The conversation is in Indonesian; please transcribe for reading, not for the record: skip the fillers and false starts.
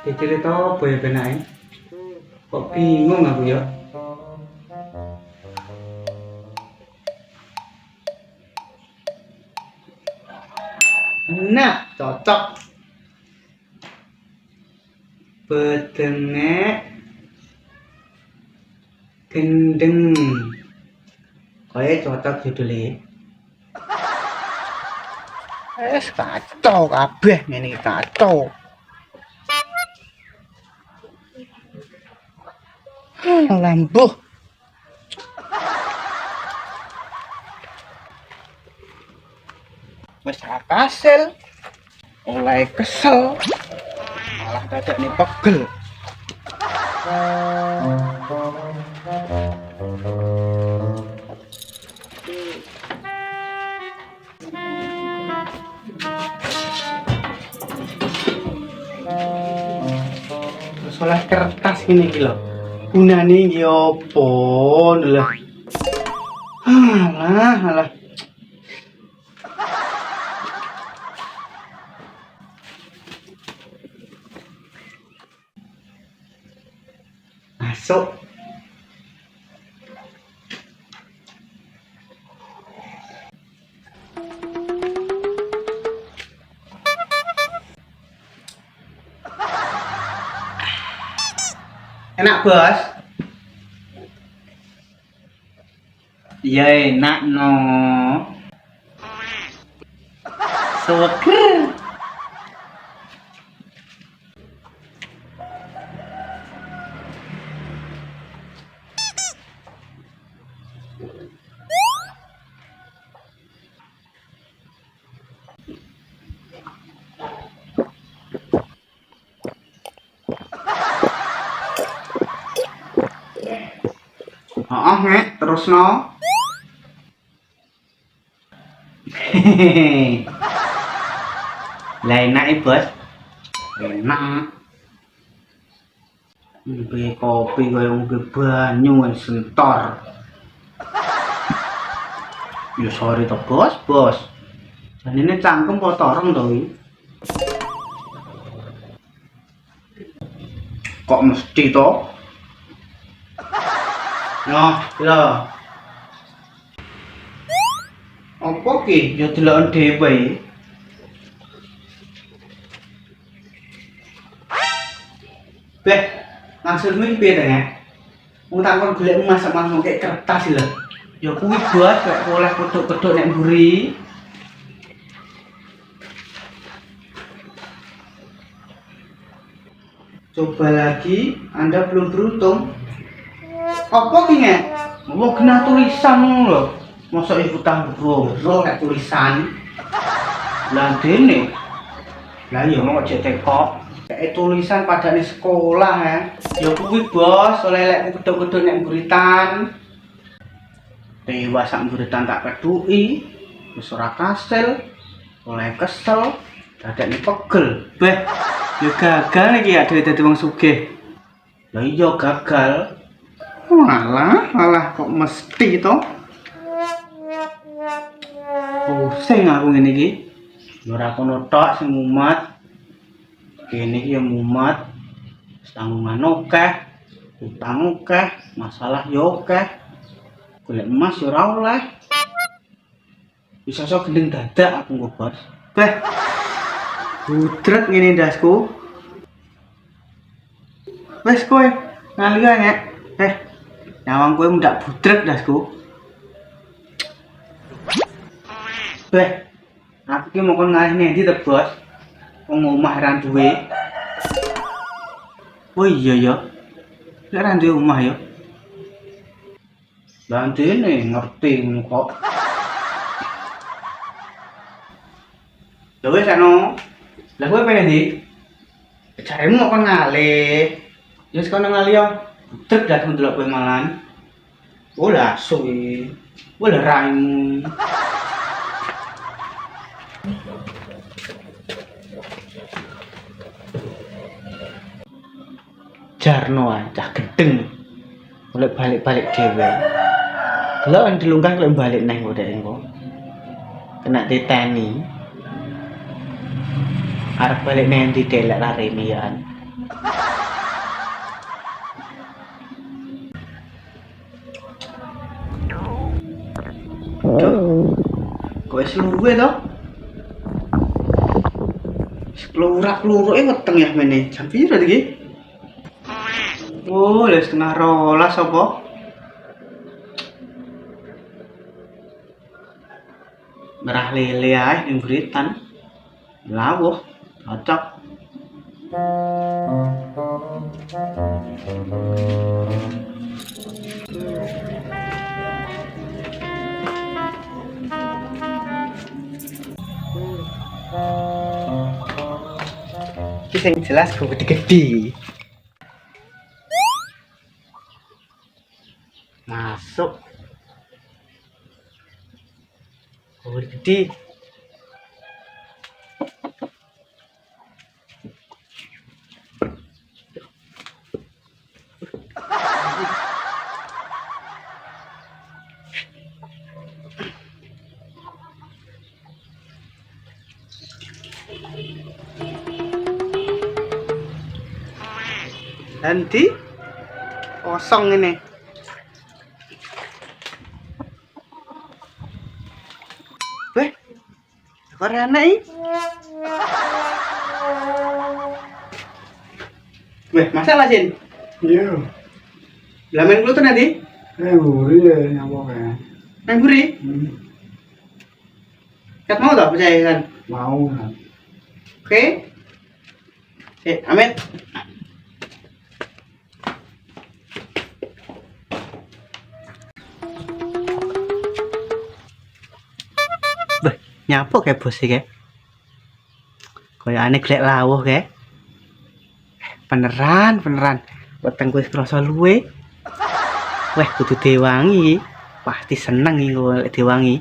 Dicerita apa ya benake? Kok bingung aku ya. Nah, cocok. Bedenge gendeng. Kaya cocok judulnya. Kacau kabeh ngene iki kacau. Lambuh. Wis kasil. Oleh kesel. Malah dadakne pegel. Terus oleh kertas gini iki lho. Gunane iki apa lho. Alah. Masuk. Enak, Bos? Iya enak no. Seger. Nek, terus no. Lah enak Bos. Enak. Ngombe kopi kaya ngombe banyu sentor. Ya sorry to Bos. Janine cangkem apa torong to iki? Kok mesti to? Noh, lho. Apa ki? Ya deloken dhewe. Beh, maksudmu piye to ya? Wong takon golek masak-masak kayak kertas lho. Ya kuwi Bos, lek oleh pedhok-pedhok nek mburi. Coba lagi, Anda belum beruntung. Apa ki nek? Wong kena tulisan lho. Mosok iku tanggung kayak tulisan. Lah dene. Lah iya mau cek tekok. Kayak tulisan padane sekolah ya. Ya kuwi Bos, oleh lek gedhok-gedhok nek mburitan. Dewa sak mburitan tak peduki. Wis ora kasil. Oleh kesel, dadane pegel. Beh, ya gagal iki ya dadi wong sugih. Lah iya gagal. Walah kok mesti to? Pusing aku ngene iki. Ya ora kono tok sing mumet. Kene iki ya mumet. Tanggungan akeh, utang akeh, masalah ya akeh. Golek emas ya ora oleh. Bisa sok gendeng dadak aku kok, Bos. Beh. Budrek ngene ndasku. Wes kowe ngaliyo nek. Nyawang kowe ndak budrek ndasku. Beh, aku ki mau kon ngalih nendi to, Bos? Wong omah ra duwe. Oh iya ya. Lek ra duwe omah ya. Lah dene ngerti kok. Lha wis ana. Lah kowe pengen ndi? Jaremu kok kon ngalih. Ya wis kono ngalih yo. Budrek dak ndelok kowe malan. Oh lah suwi. Wala raimu. Jarno cah gedeng. Boleh balik-balik dhewe. Lo yang dilunggah lo balik neng udah engko. Kena diteni. Arep balik neng di delek lari mian. Kok wis luwe to? Kelurak-kluruke weteng ya mene. Jam piro iki? Oh, les setengah rolas apa? Merah lele ae ning buritan. Lawuh, cocok. Iki sing jelas kok gede-gede. Masuk. Oh, gede. Nanti kosong ini. Weh, korana ini. Weh, masalah Sin? Iya, Lamen kulo tuh nanti. buri ya nyamuk ya. Nang buri. Kat mau tak percaya kan? Mau kan. Oke. Amit. Beh, nyapo kayak bos sih kayak. Kayak aneh gelek lawuh kayak. Beneran. Weteng kuwi krasa luwe. Weh, kudu diwangi. Pasti seneng iki kok diwangi.